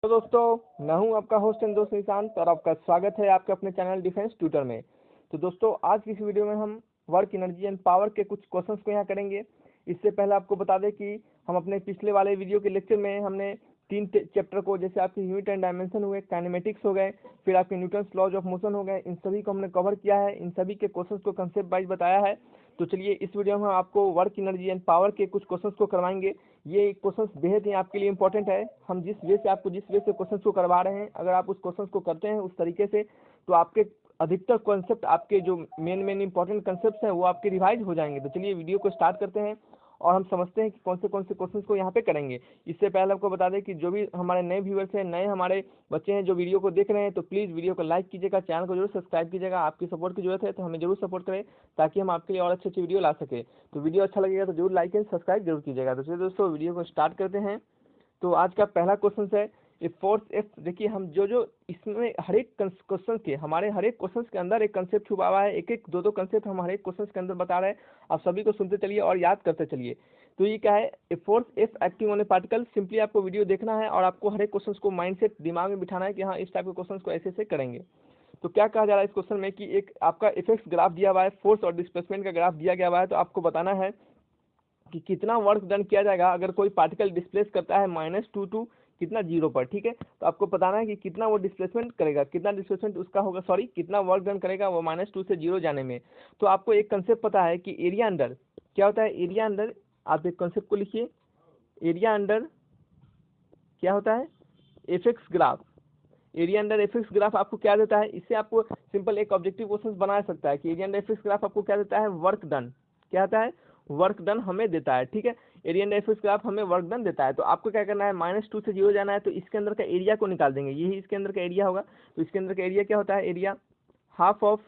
तो दोस्तों, मैं हूं आपका होस्ट एंड दोस्त निशांत और आपका स्वागत है आपके अपने चैनल डिफेंस ट्यूटर में। तो दोस्तों, आज की इस वीडियो में हम वर्क एनर्जी एंड पावर के कुछ क्वेश्चंस को यहाँ करेंगे। इससे पहले आपको बता दें कि हम अपने पिछले वाले वीडियो के लेक्चर में हमने 3 चैप्टर को, जैसे आपके यूनिट एंड डायमेंशन हुए, काइनेमेटिक्स हो गए, फिर आपके न्यूटन्स लॉज ऑफ मोशन हो गए, इन सभी को हमने कवर किया है। इन सभी के क्वेश्चंस को कंसेप्ट वाइज बताया है। तो चलिए, इस वीडियो में हम आपको वर्क एनर्जी एंड पावर के कुछ क्वेश्चंस को करवाएंगे। ये क्वेश्चंस बेहद ही आपके लिए इंपॉर्टेंट है। हम जिस वे से क्वेश्चंस को करवा रहे हैं, अगर आप उस क्वेश्चंस को करते हैं उस तरीके से, तो आपके अधिकतर कॉन्सेप्ट, आपके जो मेन इंपॉर्टेंट कॉन्सेप्ट्स हैं, वो आपके रिवाइज हो जाएंगे। तो चलिए वीडियो को स्टार्ट करते हैं और हम समझते हैं कि कौन से क्वेश्चंस को यहाँ पे करेंगे। इससे पहले आपको बता दें कि जो भी हमारे नए व्यूअर्स हैं, नए हमारे बच्चे हैं जो वीडियो को देख रहे हैं, तो प्लीज़ वीडियो को लाइक कीजिएगा, चैनल को जरूर सब्सक्राइब कीजिएगा। आपकी सपोर्ट की जरूरत है, तो हमें जरूर सपोर्ट करें ताकि हम आपके लिए और अच्छी वीडियो ला सके। तो वीडियो अच्छा लगेगा तो जरूर लाइक एंड सब्सक्राइब जरूर कीजिएगा। तो चलिए दोस्तों, वीडियो को स्टार्ट करते हैं। तो आज का पहला क्वेश्चन है ए फोर्स एफ। देखिए, हम जो इसमें हर एक क्वेश्चन के, हमारे हर एक क्वेश्चन के अंदर एक कंसेप्ट छुपा हुआ है। एक दो कंसेप्ट हम हर एक क्वेश्चन के अंदर बता रहे हैं। आप सभी को सुनते चलिए और याद करते चलिए। तो ये क्या है, a force F acting on A particle. Simply आपको वीडियो देखना है और आपको हर एक क्वेश्चन को माइंडसेट दिमाग में बिठाना है कि हाँ, इस टाइप के क्वेश्चन को ऐसे करेंगे। तो क्या कहा जा रहा है इस क्वेश्चन में कि एक आपका इफेक्ट्स ग्राफ दिया हुआ है, फोर्स और डिस्प्लेसमेंट का ग्राफ दिया गया हुआ है। तो आपको बताना है कि कितना वर्क डन किया जाएगा अगर कोई पार्टिकल डिस्प्लेस करता है -2 टू कितना 0 पर। ठीक है, तो आपको बताना है कि कितना वो डिस्प्लेसमेंट करेगा, कितना डिस्प्लेसमेंट उसका होगा, सॉरी, कितना वर्क डन करेगा वो -2 से 0 जाने में। तो आपको एक कंसेप्ट पता है कि एरिया अंडर क्या होता है। एरिया अंडर, आप एक कंसेप्ट को लिखिए, एरिया अंडर क्या होता है, FX graph. Area under FX graph आपको क्या देता है। इससे आपको सिंपल एक ऑब्जेक्टिव क्वेश्चन बना सकता है कि एरिया अंडर एफएक्स ग्राफ आपको क्या देता है, वर्क डन। क्या आता है, वर्क डन हमें देता है। ठीक है, एरिया अंडर एफएक्स ग्राफ हमें वर्क डन देता है। तो आपको क्या करना है, -2 से 0 जाना है। तो इसके अंदर का एरिया को निकाल देंगे, यही इसके अंदर का एरिया होगा। तो इसके अंदर का एरिया क्या होता है, एरिया हाफ ऑफ,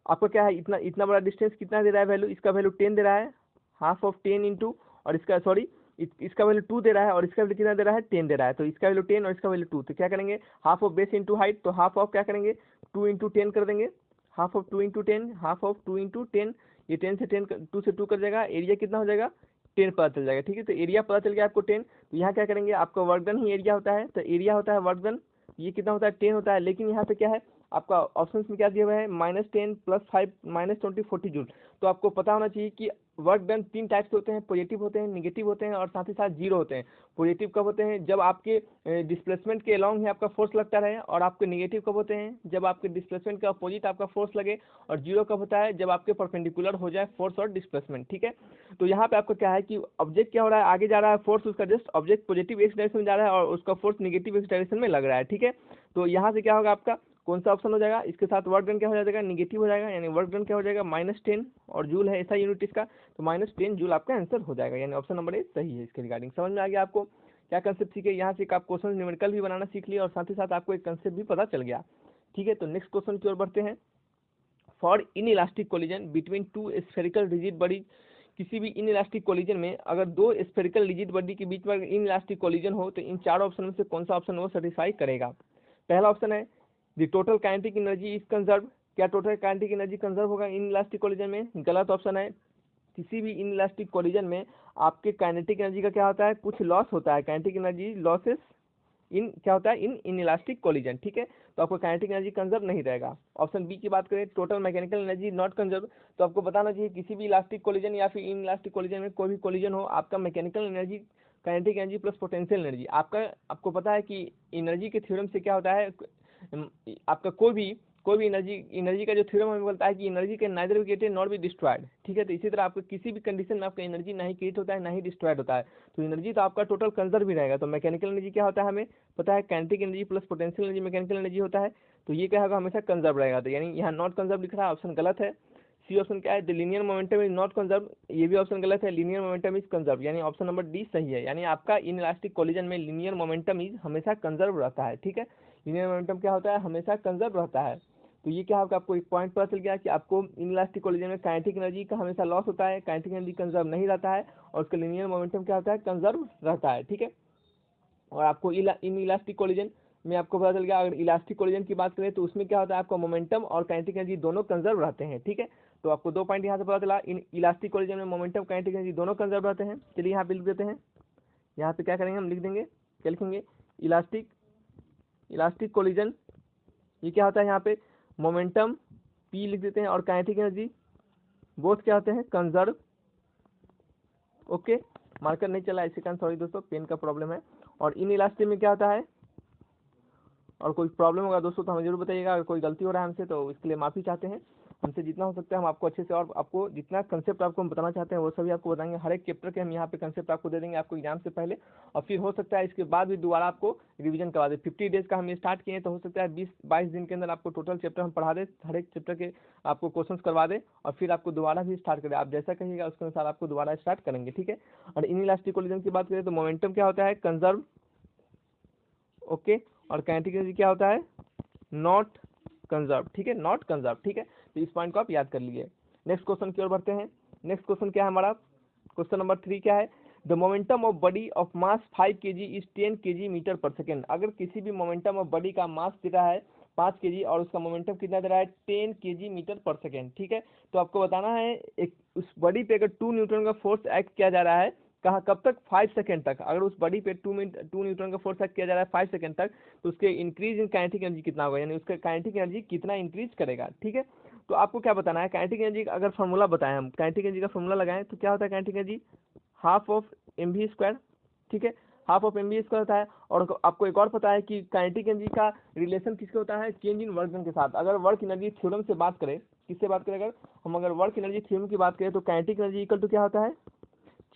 आपको क्या है, इतना इतना बड़ा डिस्टेंस कितना दे रहा है वैल्यू, इसका वैल्यू 10 दे रहा है, हाफ ऑफ 10 इंटू, और इसका सॉरी इसका वैल्यू 2 दे रहा है और इसका वैल्यू कितना दे रहा है, 10 दे रहा है। तो इसका वैल्यू 10 और इसका वैल्यू 2। तो क्या करेंगे, half of base into height. तो हाफ ऑफ क्या करेंगे, 2 इंटू 10 कर देंगे। Half of 2 into 10, half of 2 into 10, ये 10 से 10 2 से 2 कर जाएगा, एरिया कितना हो जाएगा, 10 पता चल जाएगा। ठीक है, तो एरिया पता चल गया आपको 10। तो यहाँ क्या करेंगे, आपका वर्क डन ही एरिया होता है। तो एरिया होता है वर्क डन, ये कितना होता है, 10 होता है। लेकिन यहाँ पे क्या है, आपका ऑप्शन में क्या दिया हुआ है, -10 + 5 -20 40 जूल। तो आपको पता होना चाहिए कि वर्क डन 3 टाइप से होते हैं, पॉजिटिव होते हैं, निगेटिव होते हैं और साथ ही साथ 0 होते हैं। पॉजिटिव कब होते हैं, जब आपके डिस्प्लेसमेंट के अलॉन्ग ही आपका फोर्स लगता रहे, और आपके निगेटिव कब होते हैं, जब आपके डिस्प्लेसमेंट के अपोजिट आपका फोर्स लगे, और 0 कब होता है, जब आपके परपेंडिकुलर हो जाए फोर्स और डिस्प्लेसमेंट। ठीक है, तो यहाँ पे आपको क्या है कि ऑब्जेक्ट क्या हो रहा है, आगे जा रहा है फोर्स, उसका just object positive x direction में जा रहा है और उसका फोर्स निगेटिव एक्स डायरेक्शन में लग रहा है। ठीक है, तो यहाँ से क्या होगा, आपका कौन सा ऑप्शन हो जाएगा, इसके साथ वर्क डन क्या हो जाएगा, निगेटिव हो जाएगा। यानी वर्क डन क्या हो जाएगा, -10, और जूल है ऐसा यूनिट इसका, तो -10 जूल आपका आंसर हो जाएगा। यानी ऑप्शन नंबर ए सही है इसके रिगार्डिंग। समझ में आ गया आपको क्या कंसेप्ट सीखे, यहाँ से आप क्वेश्चन न्यूमेरिकल भी बनाना सीख लिया और साथ ही साथ आपको एक कंसेप्ट भी पता चल गया। ठीक है, तो नेक्स्ट क्वेश्चन की ओर बढ़ते हैं। For in elastic collision between 2 spherical rigid body, किसी भी इन इलास्टिक कोलिजन में अगर 2 स्फेरिकल रिजिड बॉडी के बीच में इन इलास्टिक कोलिजन हो, तो इन चारों ऑप्शन में से कौन सा ऑप्शन वो सेटिस्फाई करेगा। पहला ऑप्शन है the total kinetic energy is conserve. क्या टोटल काइनेटिक एनर्जी कंजर्व होगा इन इलास्टिक कोलिजन में, गलत ऑप्शन है। किसी भी इन इलास्टिक कोलिजन में आपके काइनेटिक एनर्जी का क्या होता है, कुछ लॉस होता है। काइनेटिक एनर्जी लॉसेस इन क्या होता है, इन इलास्टिक कोलिजन। ठीक है, तो आपको काइनेटिक एनर्जी कंजर्व नहीं रहेगा। ऑप्शन बी की बात करें, total mechanical energy not conserve. तो आपको बताना चाहिए किसी भी इलास्टिक कोलिजन या फिर इन इलास्टिक कोलिजन में कोई भी कोलिजन हो, आपका mechanical energy, kinetic energy plus potential energy, आपको पता है कि एनर्जी के थ्योरम से क्या होता है, आपका कोई भी एनर्जी का जो थ्योरम हमें बोलता है कि energy can neither be created not be destroyed. ठीक है, तो इसी तरह आपको किसी भी कंडीशन में आपका एनर्जी ना ही क्रिएट होता है ना ही डिस्ट्रॉयड होता है। तो एनर्जी तो आपका टोटल कंजर्व भी रहेगा। तो मैकेनिकल एनर्जी क्या होता है, हमें पता है, kinetic energy plus potential energy mechanical energy होता है। तो ये क्या होगा, हमेशा कंजर्व रहेगा। तो यानी यहाँ नॉट कंजर्व लिख रहा है, ऑप्शन गलत है। सी ऑप्शन क्या है, the linear momentum is not conserve, ये भी ऑप्शन गलत है। लीनियर मोमेंटम इज कंजर्व, यानी ऑप्शन नंबर डी सही है। यानी आपका इन इलास्टिक कोलिजन में लीनियर मोमेंटम इज हमेशा कंजर्व रहता है। ठीक है, लीनियर मोमेंटम क्या होता है, हमेशा कंजर्व रहता है। तो ये क्या होगा, आपको एक पॉइंट पता चल गया कि आपको इन इलास्टिक कोलिजन में काइनेटिक एनर्जी का हमेशा लॉस होता है, काइनेटिक एनर्जी कंजर्व नहीं रहता है, और उसका लीनियर मोमेंटम क्या होता है, कंजर्व रहता है। ठीक है, और आपको इन इलास्टिक कोलिजन में आपको पता चल गया, अगर इलास्टिक कोलिजन की बात करें तो उसमें क्या होता है, आपका मोमेंटम और काइनेटिक एनर्जी दोनों कंजर्व रहते हैं। ठीक है, तो आपको 2 पॉइंट यहाँ से पता चला, इन इलास्टिक कोलिजन में मोमेंटम काइनेटिक एनर्जी दोनों कंजर्व रहते हैं। चलिए यहाँ पे लिख देते हैं, यहाँ पे क्या करेंगे, हम लिख देंगे, क्या लिखेंगे, इलास्टिक इलास्टिक कोलिजन ये क्या होता है, यहाँ पे मोमेंटम p लिख देते हैं और काइनेटिक एनर्जी बोथ क्या होते हैं, कंजर्व। ओके, मार्कर नहीं चला इसी कारण सॉरी दोस्तों, पेन का प्रॉब्लम है। और इन इलास्टिक में क्या होता है, और कोई प्रॉब्लम होगा दोस्तों तो हमें जरूर बताइएगा, अगर कोई गलती हो रहा है हमसे तो इसके लिए माफ़ी चाहते हैं। हमसे जितना हो सकता है हम आपको अच्छे से और आपको जितना कंसेप्ट आपको हम बताना चाहते हैं वो सभी आपको बताएंगे। हर एक चैप्टर के हम यहाँ पे कंसेप्ट आपको दे देंगे आपको एग्जाम से पहले, और फिर हो सकता है इसके बाद भी दोबारा आपको रिवीजन करवा दे। 50 डेज का हम स्टार्ट किए तो हो सकता है 20-22 दिन के अंदर आपको टोटल चैप्टर हम पढ़ा दे, हर एक चैप्टर के आपको क्वेश्चन करवा दे और फिर आपको दोबारा भी स्टार्ट करें। आप जैसा कहिएगा उसके अनुसार आपको दोबारा स्टार्ट करेंगे, ठीक है। और इनइलास्टिक कोलिजन की बात करें तो मोमेंटम क्या होता है, कंजर्व। ओके, और काइनेटिक एनर्जी क्या होता है, नॉट कंजर्व, ठीक है, नॉट कंजर्व, ठीक है। तो इस पॉइंट को आप याद कर लीजिए। नेक्स्ट क्वेश्चन की ओर बढ़ते हैं। नेक्स्ट क्वेश्चन क्या है हमारा, क्वेश्चन नंबर 3 क्या है, the momentum of body of mass 5 kg is 10 kg metre पर सेकेंड। अगर किसी भी मोमेंटम ऑफ बॉडी का मास दे रहा है 5 kg और उसका मोमेंटम कितना दे रहा है, 10 kg मीटर पर सेकेंड, ठीक है। तो आपको बताना है एक उस बॉडी पे अगर 2 न्यूटन का फोर्स एक्ट किया जा रहा है, कहाँ कब तक, 5 सेकंड तक। अगर उस बॉडी पे 2 न्यूटन का फोर्स एक्ट किया जा रहा है 5 सेकंड तक, तो उसके इंक्रीज इन काइनेटिक एनर्जी कितना होगा, यानी उसका काइनेटिक एनर्जी कितना इंक्रीज करेगा, ठीक है। तो आपको क्या बताना है, काइनेटिक एनर्जी का अगर फॉर्मूला बताएं, हम काइनेटिक एनर्जी का फॉर्मूला लगाएं तो क्या होता है, kinetic energy half of mv², ठीक है, हाफ ऑफ mv² होता है। और आपको एक और पता है कि काइनेटिक एनर्जी का रिलेशन किसके होता है, चेंज इन वर्क डन के साथ। अगर वर्क एनर्जी थ्योरम से बात करें, किससे बात करें, अगर वर्क एनर्जी थ्योरम की बात करें तो काइनेटिक एनर्जी इक्वल टू क्या होता है,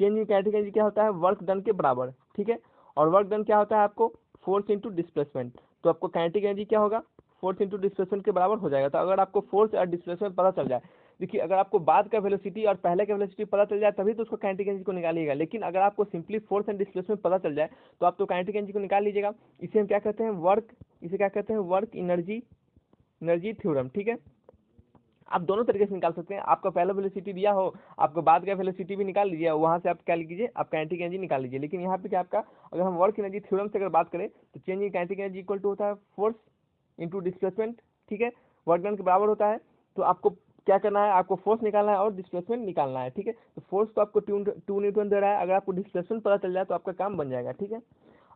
चेंज इन काइनेटिक एनर्जी क्या होता है, वर्क डन के बराबर, ठीक है। और वर्क डन क्या होता है आपको, फोर्स इंटू डिस्प्लेसमेंट। तो आपको काइनेटिक एनर्जी क्या होगा, फोर्स इंटू डिस्प्लेसमेंट के बराबर हो जाएगा। तो अगर आपको फोर्स और डिस्प्लेसमेंट पता चल जाए, देखिए अगर आपको बाद का वेलोसिटी और पहले का वेलोसिटी पता चल जाए तभी तो उसको काइनेटिक एनर्जी को निकालिएगा। लेकिन अगर आपको सिंपली फोर्स एंड डिस्प्लेसमेंट पता चल जाए तो आप तो काइनेटिक एनर्जी को निकाल लीजिएगा। इसे हम क्या कहते हैं, वर्क, इसे क्या कहते हैं, वर्क एनर्जी थ्योरम, ठीक है। आप दोनों तरीके से निकाल सकते हैं, आपका पहला वेलोसिटी दिया हो, आपको बाद का वेलोसिटी भी निकाल लीजिए, वहाँ से आप क्या लीजिए, आप काइनेटिक एनर्जी निकाल लीजिए। लेकिन यहाँ पे क्या आपका, अगर हम वर्क एनर्जी थ्योरम से अगर बात करें तो change in kinetic energy equal to होता है फोर्स इंटू डिस्प्लेसमेंट, ठीक है, वर्क डन के बराबर होता है। तो आपको क्या करना है, आपको फोर्स निकालना है और डिस्प्लेसमेंट निकालना है, ठीक है। तो फोर्स तो आपको 2 न्यूटन दे रहा है, अगर आपको डिस्प्लेसमेंट पता चल जाए तो आपका काम बन जाएगा, ठीक है।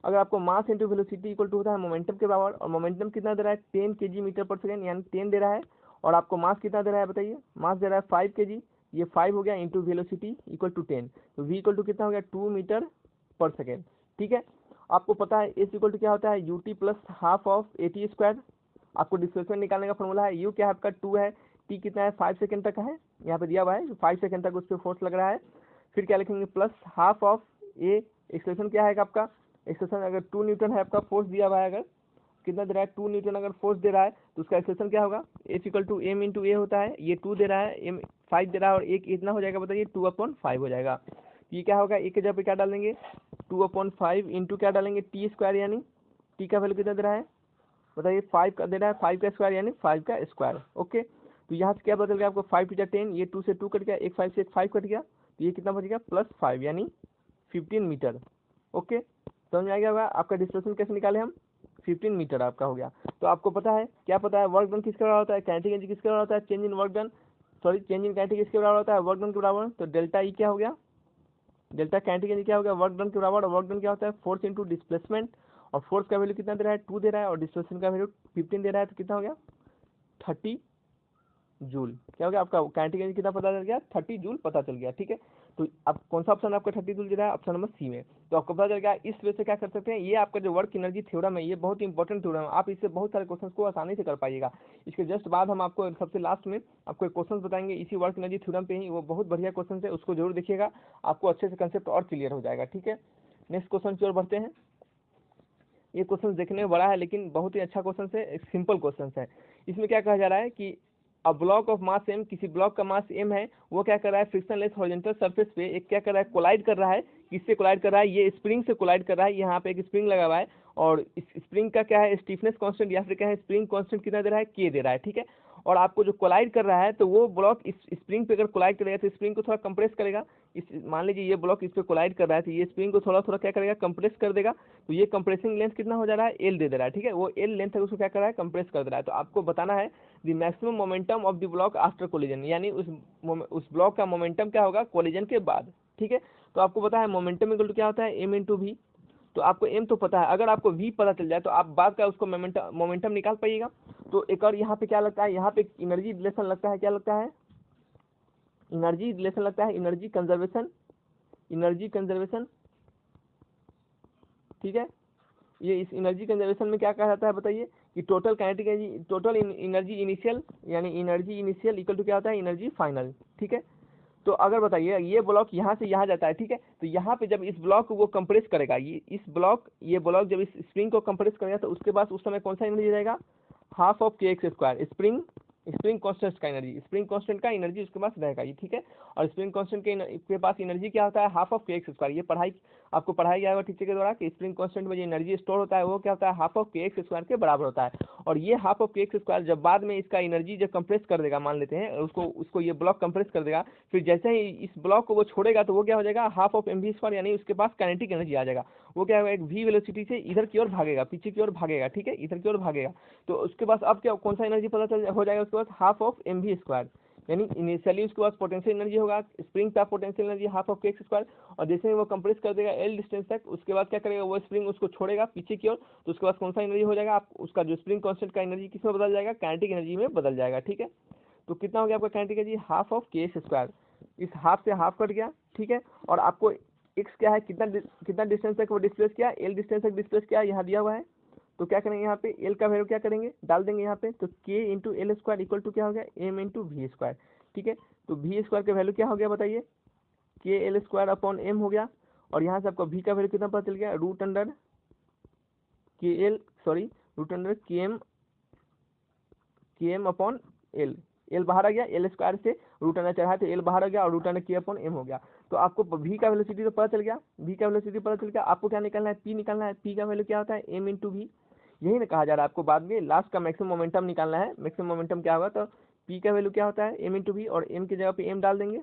अगर आपको mass into velocity equal to होता है मोमेंटम के बराबर, और मोमेंटम कितना दे रहा है, 10 kg मीटर पर सेकेंड, यानी 10 दे रहा है। और आपको मास कितना दे रहा है बताइए, मास दे रहा है 5 kg, ये 5 हो गया, इंटू वेलोसिटी इक्वल टू 10, तो v इक्वल टू कितना हो गया, 2 मीटर पर सेकेंड, ठीक है। आपको पता है s इक्वल टू क्या होता है, ut plus half of at²। आपको डिस्प्लेसमेंट निकालने का फॉर्मूला है, u क्या है आपका 2 है, t कितना है 5 सेकंड तक है, यहाँ पे दिया हुआ है 5 सेकंड तक उस पर फोर्स लग रहा है। फिर क्या लिखेंगे, plus half of a, expression क्या है आपका, एक्सप्रेशन अगर 2 न्यूटन है आपका फोर्स दिया हुआ है, अगर कितना दे रहा है, 2 न्यूटन अगर फोर्स दे रहा है तो उसका एक्सप्रेशन क्या होगा, F equal to M into A होता है। ये 2 दे रहा है, एम 5 दे रहा है, और एक इतना हो जाएगा बताइए 2/5 हो जाएगा। ये क्या होगा, एक के जगह पे क्या डालेंगे, 2/5 इंटू क्या डालेंगे, t², यानी t का वैल्यू कितना दे रहा है बताइए, 5 का दे रहा है, 5 का स्क्वायर यानी 5 का स्क्वायर। ओके, तो यहाँ से क्या बदल गया आपको, 5 × 10, ये 2 से 2 कट गया, एक 5 से एक 5 कट गया, तो ये कितना बच गया, +5 यानी 15 मीटर। ओके, समझ में आ गया होगा। आपका डिस्प्लेसमेंट कैसे निकाले हम, 15 मीटर आपका हो गया। तो आपको पता है, क्या पता है, वर्क डन किसके बराबर होता है, काइनेटिक एनर्जी किसके बराबर होता है, change in work done, sorry change in kinetic किसके बराबर होता है, वर्क डन के बराबर। तो डेल्टा ई क्या हो गया, डेल्टा काइनेटिक एनर्जी क्या हो गया, वर्क डन के बराबर। और वर्क डन क्या होता है, फोर्स इंटू डिस्प्लेसमेंट, और फोर्स का वैल्यू कितना दे रहा है, 2 दे रहा है, और डिस्प्लेसमेंट का वैल्यू 15 दे रहा है, तो कितना हो गया 30 जूल। क्या हो गया आपका, काइनेटिक एनर्जी कितना पता चल गया, 30 जूल पता चल गया, ठीक है। तो अब कौन सा ऑप्शन आपका 30 जूल दे रहा है, ऑप्शन नंबर सी में। तो आपको पता चल गया। इस वजह से क्या कर सकते हैं, ये आपका जो वर्क एनर्जी थ्योरम है ये बहुत इंपॉर्टेंट थ्योरम है, आप इससे बहुत सारे क्वेश्चन को आसानी से कर पाइएगा। इसके जस्ट बाद हम आपको सबसे लास्ट में आपको एक क्वेश्चन बताएंगे इसी वर्क एनर्जी थ्योरम पे ही, वो बहुत बढ़िया क्वेश्चन है, उसको जरूर देखिएगा, आपको अच्छे से कंसेप्ट और क्लियर हो जाएगा, ठीक है। नेक्स्ट क्वेश्चन की ओर बढ़ते हैं। ये क्वेश्चन देखने में बड़ा है लेकिन बहुत ही अच्छा क्वेश्चन है, एक सिंपल क्वेश्चन है। इसमें क्या कहा जा रहा है कि a block of mass m, किसी ब्लॉक का मास एम है, वो क्या कर रहा है, फ्रिक्शनलेस हॉरिजॉन्टल सरफेस पे एक क्या कर रहा है, कोलाइड कर रहा है। किससे कोलाइड कर रहा है, ये स्प्रिंग से कोलाइड कर रहा है। यहाँ पे एक स्प्रिंग लगा हुआ है, और इस स्प्रिंग का क्या है, स्टीफनेस कांस्टेंट या फिर क्या है, स्प्रिंग कांस्टेंट कितना दे रहा है, के दे रहा है, ठीक है। और आपको जो कोलाइड कर रहा है तो वो ब्लॉक इस स्प्रिंग पे अगर कोलाइड करेगा तो स्प्रिंग को थोड़ा कंप्रेस करेगा। इस मान लीजिए ये ब्लॉक इस पे कोलाइड कर रहा है तो ये स्प्रिंग को थोड़ा थोड़ा क्या करेगा, कंप्रेस कर देगा। तो ये कंप्रेसिंग लेंथ कितना हो जा रहा है, एल दे रहा है, ठीक है। वो एल लेंथ है उसको क्या कर रहा है, कंप्रेस कर दे रहा है। तो आपको बताना है the maximum momentum of the block after collision, यानी उस ब्लॉक का मोमेंटम क्या होगा कोलिजन के बाद, ठीक है। तो आपको पता है मोमेंटम इक्वल टू क्या होता है, एम इंटू वी। तो आपको m तो पता है, अगर आपको v पता चल जाए तो आप बाद का उसको मोमेंटम निकाल पाइएगा। तो एक और यहाँ पे क्या लगता है, यहाँ पे एनर्जी रिलेशन लगता है, क्या लगता है, एनर्जी रिलेशन लगता है, एनर्जी कंजर्वेशन, एनर्जी कंजर्वेशन, ठीक है। ये इस एनर्जी कंजर्वेशन में क्या कहा जाता है बताइए कि total kinetic energy, total energy initial, यानी एनर्जी इनिशियल इक्वल टू क्या होता है, एनर्जी फाइनल, ठीक है। तो अगर बताइए ये ब्लॉक यहाँ से यहाँ जाता है, ठीक है, तो यहाँ पे जब इस ब्लॉक को वो कंप्रेस करेगा, ये ब्लॉक जब इस स्प्रिंग को कंप्रेस करेगा तो उसके बाद उस समय कौन सा एनर्जी रहेगा, हाफ ऑफ के एक्स स्क्वायर, स्प्रिंग कांस्टेंट का एनर्जी, स्प्रिंग कांस्टेंट का एनर्जी उसके पास रहेगा ये, ठीक है। और स्प्रिंग कांस्टेंट के पास एनर्जी क्या होता है, हाफ ऑफ के एक्स स्क्वायर। ये आपको पढ़ाया गया होगा टीचर के द्वारा कि स्प्रिंग कांस्टेंट में जो एनर्जी स्टोर होता है वो क्या होता है, हाफ ऑफ के एक्स स्क्वायर के बराबर होता है। और ये हाफ ऑफ के एक्स स्क्वायर जब बाद में इसका एनर्जी जब कंप्रेस कर देगा, मान लेते हैं उसको ये ब्लॉक कंप्रेस कर देगा, फिर जैसे ही इस ब्लॉक को वो छोड़ेगा तो वो क्या हो जाएगा, हाफ ऑफ mv स्क्वायर, यानी उसके पास काइनेटिक एनर्जी आ जाएगा। वो क्या होगा, एक v वेलोसिटी से इधर की ओर भागेगा, पीछे की ओर भागेगा, ठीक है, इधर की ओर भागेगा। तो उसके पास अब क्या कौन सा एनर्जी पता चल हो जाएगा, उसके पास हाफ ऑफ mv स्क्वायर, यानी इनिशियली उसके पास पोटेंशियल एनर्जी होगा, स्प्रिंग का पोटेंशियल एनर्जी हाफ ऑफ के एक्स स्क्वायर। और जैसे ही वो कंप्रेस कर देगा एल डिस्टेंस तक, उसके बाद क्या करेगा, वो स्प्रिंग उसको छोड़ेगा पीछे की ओर, तो उसके बाद कौन सा एनर्जी हो जाएगा, आप उसका जो स्प्रिंग कांस्टेंट का एनर्जी किस में बदल जाएगा, काइनेटिक एनर्जी में बदल जाएगा, ठीक है। तो कितना हो गया आपका काइनेटिक एनर्जी, हाफ ऑफ के एक्स स्क्वायर, इस हाफ से हाफ कट गया, ठीक है। और आपको एक्स क्या है, कितना डिस्टेंस तक वो डिस्प्लेस किया, एल डिस्टेंस तक डिस्प्लेस किया, यहाँ दिया हुआ है। तो क्या करेंगे, यहाँ पे एल का वैल्यू क्या करेंगे, डाल देंगे यहाँ पे, तो K into L square equal to क्या हो गया, एम इंटू वी स्क्वायर, ठीक है। तो वी स्क्वायर का वैल्यू क्या हो गया बताइए, के एल स्क्वायर अपॉन एम हो गया। और यहाँ से आपको वी का वैल्यू कितना पता चल गया, रूट अंडर के एम अपॉन एल बाहर आ गया, एल स्क्वायर से रूट अंडर चढ़ा तो एल बाहर आ गया और रूट अंडर के अपॉन एम हो गया। तो आपको वी का वेलोसिटी तो पता चल गया, वी का वेलोसिटी पता चल गया, आपको क्या निकालना है, पी निकालना है। पी का वैल्यू क्या होता है, एम इंटू वी, यही ना कहा जा रहा है आपको, बाद में लास्ट का मैक्सिमम मोमेंटम निकालना है। मैक्सिमम मोमेंटम क्या होगा, तो पी का वैल्यू क्या होता है, एम इंटू वी, और एम की जगह पे एम डाल देंगे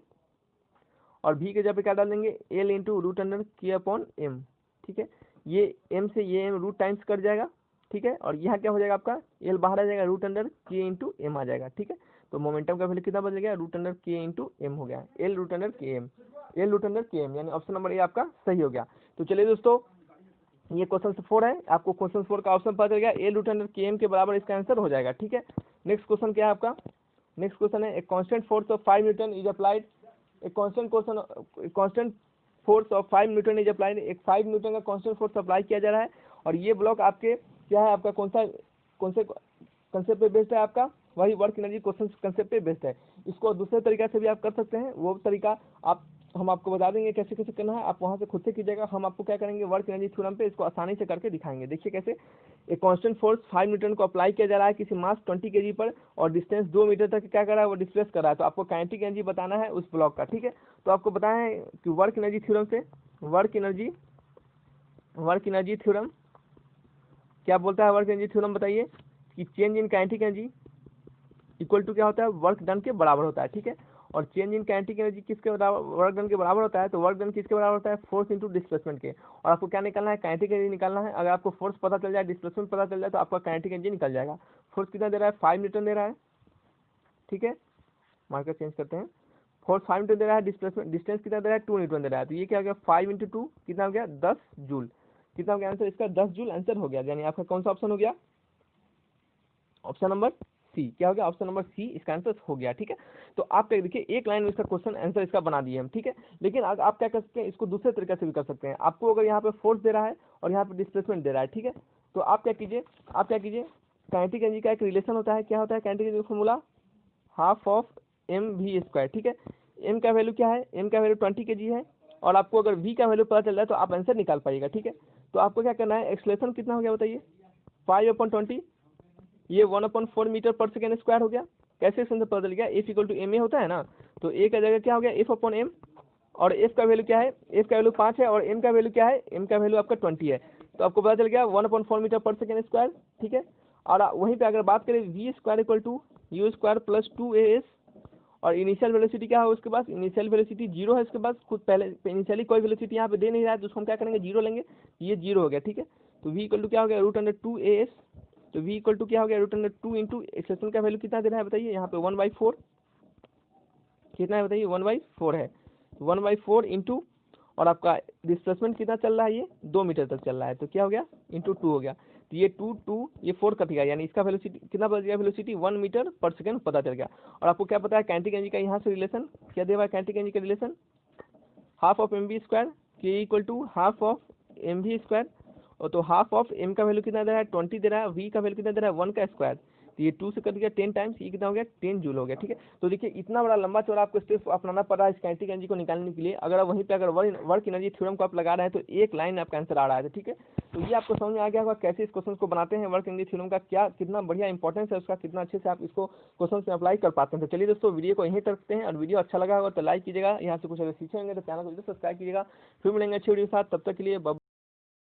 और वी की जगह पे क्या डाल देंगे, एल इंटू रूट अंडर के अपॉन एम, ठीक है। ये एम से ये एम रूट टाइम्स कट जाएगा, ठीक है। और यहाँ क्या हो जाएगा आपका, एल बाहर आ जाएगा, रूट अंडर के इंटू एम आ जाएगा, ठीक है। तो मोमेंटम का वैल्यू कितना बदल गया, रूट अंडर के इंटू एम हो गया, एल रूट अंडर के एम, यानी ऑप्शन नंबर ए आपका सही हो गया। तो चलिए दोस्तों, ये क्वेश्चन 4 है, आपको क्वेश्चन 4 का ऑप्शन पता चल गया, एल रूट अंडर के एम के बराबर इसका आंसर हो जाएगा, ठीक है। नेक्स्ट क्वेश्चन क्या है आपका, नेक्स्ट क्वेश्चन है, a constant force of 5 newton is applied, एक constant force of 5 newton is applied, एक 5 न्यूटन का कांस्टेंट फोर्स अप्लाई किया जा रहा है। और ये ब्लॉक आपके क्या है, आपका कौन से कंसेप्ट पे बेस्ड है, आपका वही वर्क एनर्जी क्वेश्चन कंसेप्ट पे बेस्ड है। इसको दूसरे तरीके से भी आप कर सकते हैं, वो तरीका हम आपको बता देंगे कैसे कैसे करना है, आप वहाँ से खुद से कीजिएगा। हम आपको क्या करेंगे, वर्क एनर्जी थ्योरम पे इसको आसानी से करके दिखाएंगे। देखिए कैसे, एक कांस्टेंट फोर्स 5 न्यूटन को अप्लाई किया जा रहा है किसी मास 20 kg पर, और डिस्टेंस 2 मीटर तक क्या कर रहा है, वो डिस्प्लेस कर रहा है। तो आपको काइनेटिक एनर्जी बताना है उस ब्लॉक का, ठीक है। तो आपको बताया है कि वर्क एनर्जी थ्योरम से, वर्क एनर्जी थ्योरम क्या बोलता है, वर्क एनर्जी थ्योरम बताइए कि change in kinetic energy equal to क्या होता है, वर्क डन के बराबर होता है, ठीक है। और चेंज इन काइनेटिक एनर्जी किसके बराबर, वर्क डन के बराबर होता है। तो वर्क डन किसके बराबर होता है, फोर्स इंटू डिस्प्लेसमेंट के। और आपको क्या निकालना है, काइनेटिक एनर्जी निकालना है। अगर आपको फोर्स पता चल जाए, डिस्प्लेसमेंट पता चल जाए, तो आपका काइनेटिक एनर्जी निकल जाएगा। फोर्स कितना दे रहा है, 5 न्यूटन दे रहा है, ठीक है, मार्कर चेंज करते हैं। फोर्स 5 न्यूटन दे रहा है, डिस्टेंस कितना दे रहा है, 2 न्यूटन दे रहा है। तो ये क्या हो गया, 5 इंटू 2 कितना हो गया, 10 जूल। कितना हो गया आंसर इसका, 10 जूल आंसर हो गया। यानी आपका कौन सा ऑप्शन हो गया, ऑप्शन नंबर सी। क्या हो गया, ऑप्शन नंबर सी इसका आंसर हो गया, ठीक है। तो आप क्या देखिए, एक लाइन में इसका क्वेश्चन आंसर इसका बना दिए हम, ठीक है। लेकिन आप क्या कर सकते हैं, इसको दूसरे तरीके से भी कर सकते हैं। आपको अगर यहाँ पे फोर्स दे रहा है और यहाँ पे डिस्प्लेसमेंट दे रहा है, ठीक है, तो आप क्या कीजिए, काइनेटिक एनर्जी का एक रिलेशन होता है, क्या होता है kinetic energy formula, half of M we square, ठीक है। एम का वैल्यू क्या है, एम का वैल्यू 20 kg है, और आपको अगर वी का वैल्यू पता चल रहा है तो आप आंसर निकाल पाइएगा, ठीक है। तो आपको क्या करना है, एक्सलेशन कितना हो गया बताइए, 5/20, ये 1/4 मीटर पर सेकेंड स्क्वायर हो गया। कैसे इससे पता चल गया, F equal to m a होता है ना, तो ए का जगह क्या हो गया, एफ अपॉन एम, और एफ का वैल्यू क्या है, एफ का वैल्यू 5 है, और एम का वैल्यू क्या है, एम का वैल्यू आपका 20 है। तो आपको पता चल गया 1/4 मीटर पर सेकेंड स्क्वायर, ठीक है। और वहीं पे अगर बात करें v square equal to u square plus 2as, और इनिशियल वेलोसिटी क्या है उसके पास, इनिशियल वेलोसिटी 0 है इसके पास, खुद पहले इनिशियली कोई वेलोसिटी यहाँ पे दे नहीं रहा है, तो उसको हम क्या करेंगे, 0 लेंगे, ये 0 हो गया, ठीक है। तो v इक्वल टू क्या हो गया, √2as। तो v इक्वल टू क्या हो गया, √2 इंटू एक्सेशन का वैल्यू कितना दे रहा है बताइए, यहाँ पे 1/4 कितना है बताइए, 1/4 है, 1/4 इंटू, और आपका डिस्प्लेसमेंट कितना चल रहा है, ये 2 मीटर तक चल रहा है, तो क्या हो गया इंटू 2 हो गया। तो ये 2 ये 4 कट गया, यानी इसका वेलोसिटी कितना बच गया, वेलोसिटी 1 मीटर पर सेकंड पता चल गया। और आपको क्या पता है काइनेटिक एनर्जी का यहाँ से रिलेशन क्या दिया हुआ है, काइनेटिक एनर्जी का relation half of M we square के equal to half of M we square. और तो हाफ ऑफ एम का वैल्यू कितना दे रहा है 20 दे रहा है, वी का वैल्यू कितना दे रहा है 1 का स्क्वायर। तो ये 2 से कट गया 10 टाइम्स, ये कितना हो गया 10 जूल हो गया। ठीक है, तो देखिए इतना बड़ा लंबा चौड़ा आपको स्टेप अपनाना पड़ रहा है इस काइनेटिक एनर्जी को निकालने के लिए। अगर आप वहीं पे अगर वर्क एनर्जी थ्योरम को आप लगा रहे हैं तो एक लाइन आपका आंसर आ रहा है। ठीक है, तो ये आपको समझ में आ गया होगा कैसे इस क्वेश्चन को बनाते हैं, वर्क एनर्जी थ्योरम का क्या कितना बढ़िया इंपॉर्टेंस है उसका, कितना अच्छे से आप इसको क्वेश्चन में अप्लाई कर पाते हैं। तो चलिए दोस्तों वीडियो को यहीं तक रखते हैं, और वीडियो अच्छा लगा होगा तो लाइक कीजिएगा, यहाँ से कुछ अगर सीखेंगे तो चैनल को सब्सक्राइब कीजिएगा। फिर मिलेंगे अच्छी वीडियो के साथ, तब तक के लिए